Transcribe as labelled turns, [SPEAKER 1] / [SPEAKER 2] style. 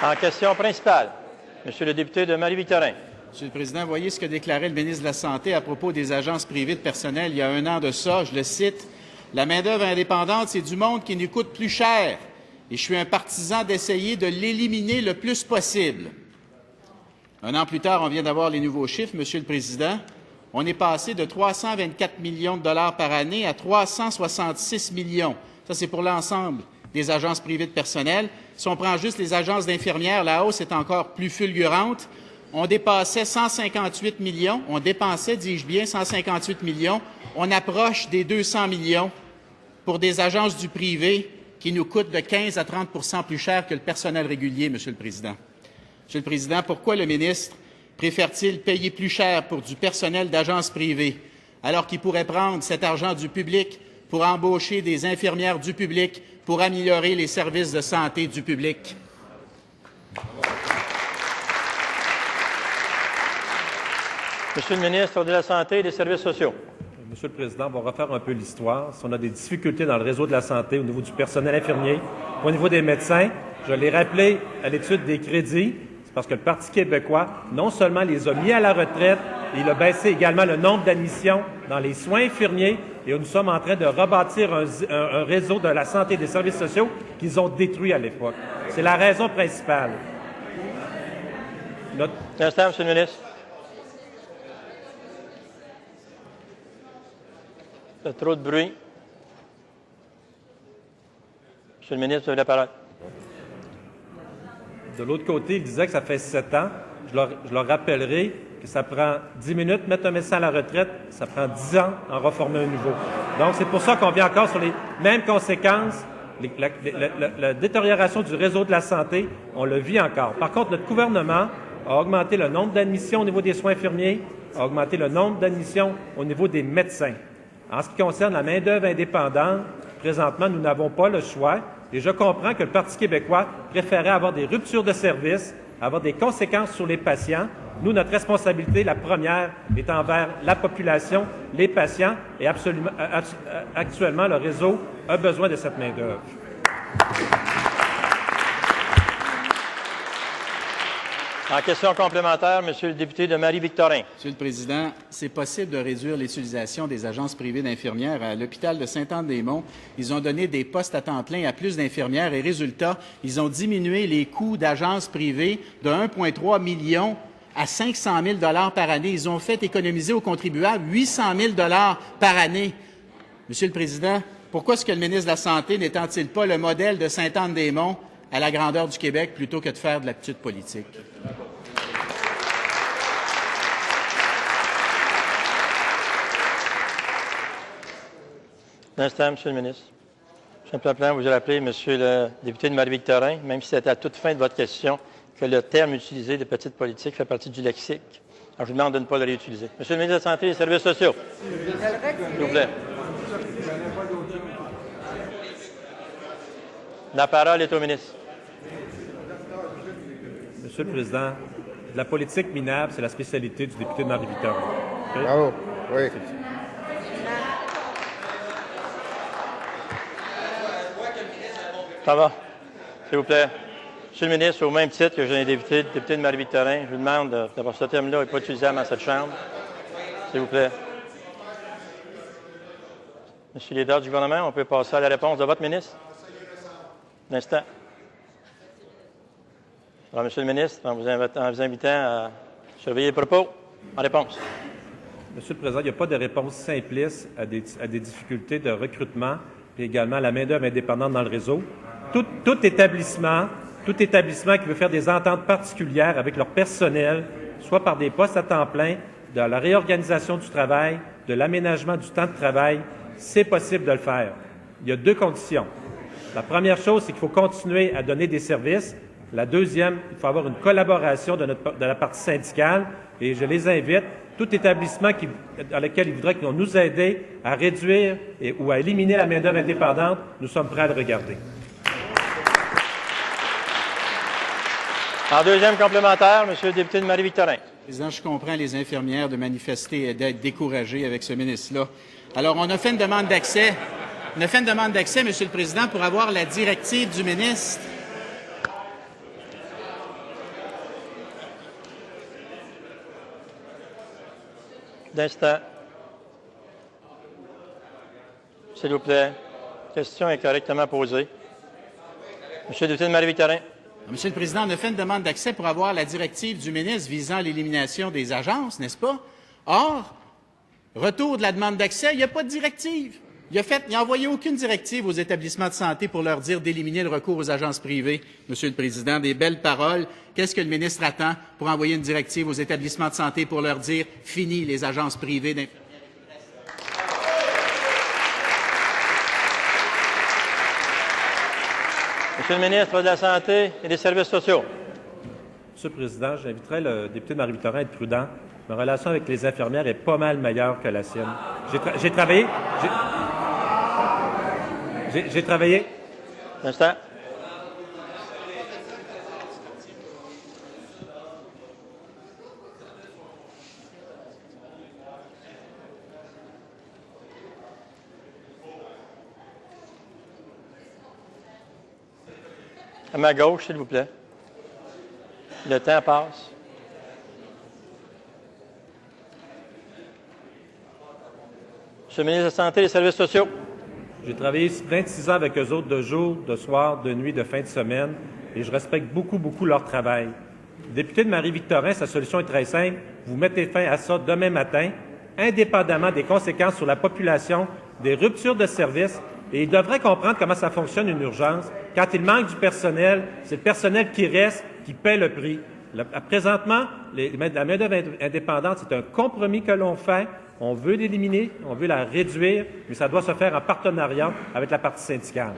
[SPEAKER 1] En question principale, Monsieur le député de Marie-Victorin.
[SPEAKER 2] Monsieur le Président, voyez ce que déclarait le ministre de la Santé à propos des agences privées de personnel il y a 1 an de ça. Je le cite. « La main-d'œuvre indépendante, c'est du monde qui nous coûte plus cher. Et je suis un partisan d'essayer de l'éliminer le plus possible. » 1 an plus tard, on vient d'avoir les nouveaux chiffres, Monsieur le Président. On est passé de 324 millions de dollars par année à 366 millions. Ça, c'est pour l'ensemble des agences privées de personnel. Si on prend juste les agences d'infirmières, la hausse est encore plus fulgurante. On dépassait 158 millions. On dépensait, dis-je bien, 158 millions. On approche des 200 millions pour des agences du privé qui nous coûtent de 15 à 30 plus cher que le personnel régulier, Monsieur le Président. Monsieur le Président, pourquoi le ministre préfère-t-il payer plus cher pour du personnel d'agences privées alors qu'il pourrait prendre cet argent du public pour embaucher des infirmières du public pour améliorer les services de santé du public?
[SPEAKER 1] Monsieur le ministre de la Santé et des Services sociaux.
[SPEAKER 3] Monsieur le Président, on va refaire un peu l'histoire. Si on a des difficultés dans le réseau de la santé au niveau du personnel infirmier, au niveau des médecins, je l'ai rappelé à l'étude des crédits, c'est parce que le Parti québécois, non seulement les a mis à la retraite, il a baissé également le nombre d'admissions dans les soins infirmiers et nous sommes en train de rebâtir un réseau de la santé et des services sociaux qu'ils ont détruit à l'époque. C'est la raison principale.
[SPEAKER 1] Un instant, Monsieur le ministre. Il y a trop de bruit. Monsieur le ministre, vous avez la parole.
[SPEAKER 3] De l'autre côté, il disait que ça fait 7 ans. Je leur rappellerai que ça prend 10 minutes mettre un médecin à la retraite, ça prend 10 ans en reformer un nouveau. Donc, c'est pour ça qu'on vient encore sur les mêmes conséquences. La détérioration du réseau de la santé, on le vit encore. Par contre, notre gouvernement a augmenté le nombre d'admissions au niveau des soins infirmiers, a augmenté le nombre d'admissions au niveau des médecins. En ce qui concerne la main-d'œuvre indépendante, présentement, nous n'avons pas le choix. Et je comprends que le Parti québécois préférait avoir des ruptures de services, avoir des conséquences sur les patients. Nous, notre responsabilité, la première, est envers la population, les patients, et actuellement, le réseau a besoin de cette main-d'œuvre.
[SPEAKER 1] En question complémentaire, Monsieur le député de Marie-Victorin.
[SPEAKER 2] Monsieur le Président, c'est possible de réduire l'utilisation des agences privées d'infirmières. À l'hôpital de Sainte-Anne-des-Monts, ils ont donné des postes à temps plein à plus d'infirmières et résultat, ils ont diminué les coûts d'agences privées de 1,3 million à 500 000 $ par année. Ils ont fait économiser aux contribuables 800 000 $ par année. Monsieur le Président, pourquoi est-ce que le ministre de la Santé n'étend-il pas le modèle de Sainte-Anne-des-Monts à la grandeur du Québec plutôt que de faire de la petite politique?
[SPEAKER 1] Un instant, Monsieur le ministre. Simplement, vous rappelez, Monsieur le député de Marie-Victorin, même si c'était à toute fin de votre question, que le terme utilisé de petite politique fait partie du lexique. Alors, je vous demande de ne pas le réutiliser. Monsieur le ministre de la Santé et des Services sociaux. S'il vous plaît. La parole est au ministre.
[SPEAKER 3] Monsieur le Président, la politique minable, c'est la spécialité du député de Marie-Victorin. Okay?
[SPEAKER 4] Bravo. Oui.
[SPEAKER 1] Ça va? S'il vous plaît. Monsieur le ministre, au même titre que j'ai un député de Marie-Victorin, je vous demande d'avoir ce terme-là n'est pas utilisable dans cette Chambre. S'il vous plaît. Monsieur le leader du gouvernement, on peut passer à la réponse de votre ministre? Un instant. Alors, Monsieur le ministre, en vous invitant à surveiller les propos, en réponse.
[SPEAKER 3] Monsieur le Président, il n'y a pas de réponse simpliste à des difficultés de recrutement et également à la main-d'œuvre indépendante dans le réseau. Tout établissement qui veut faire des ententes particulières avec leur personnel, soit par des postes à temps plein, de la réorganisation du travail, de l'aménagement du temps de travail, c'est possible de le faire. Il y a 2 conditions. La première chose, c'est qu'il faut continuer à donner des services. La deuxième, il faut avoir une collaboration de la partie syndicale. Et je les invite, tout établissement dans lequel ils voudraient qu'ils nous aident à réduire ou à éliminer la main-d'œuvre indépendante, nous sommes prêts à le regarder.
[SPEAKER 1] En deuxième complémentaire, Monsieur le député de Marie-Victorin.
[SPEAKER 2] Président, je comprends les infirmières de manifester et d'être découragées avec ce ministre-là. Alors, on a fait une demande d'accès. Monsieur le Président, pour avoir la directive du ministre.
[SPEAKER 1] d'instant. S'il vous plaît. Question est correctement posée. Monsieur le député de Marie-Victorin.
[SPEAKER 2] Monsieur le Président, on a fait une demande d'accès pour avoir la directive du ministre visant l'élimination des agences, n'est-ce pas? Or, retour de la demande d'accès, il n'y a pas de directive. Il n'a envoyé aucune directive aux établissements de santé pour leur dire d'éliminer le recours aux agences privées. Monsieur le Président, des belles paroles. Qu'est-ce que le ministre attend pour envoyer une directive aux établissements de santé pour leur dire « fini les agences privées d'infirmières » ?
[SPEAKER 1] Monsieur le ministre de la Santé et des Services sociaux.
[SPEAKER 3] Monsieur le Président, j'inviterai le député de Marie-Victorin à être prudent. Ma relation avec les infirmières est pas mal meilleure que la sienne. J'ai travaillé... J'ai travaillé...
[SPEAKER 1] Un instant. À ma gauche, s'il vous plaît. Le temps passe. Monsieur le ministre de la Santé et des Services sociaux.
[SPEAKER 3] J'ai travaillé 26 ans avec eux autres, de jour, de soir, de nuit, de fin de semaine, et je respecte beaucoup, beaucoup leur travail. Le député de Marie-Victorin, sa solution est très simple. Vous mettez fin à ça demain matin, indépendamment des conséquences sur la population, des ruptures de services, et il devrait comprendre comment ça fonctionne une urgence. Quand il manque du personnel, c'est le personnel qui reste qui paie le prix. Présentement, la main-d'œuvre indépendante, c'est un compromis que l'on fait. On veut l'éliminer, on veut la réduire, mais ça doit se faire en partenariat avec la partie syndicale.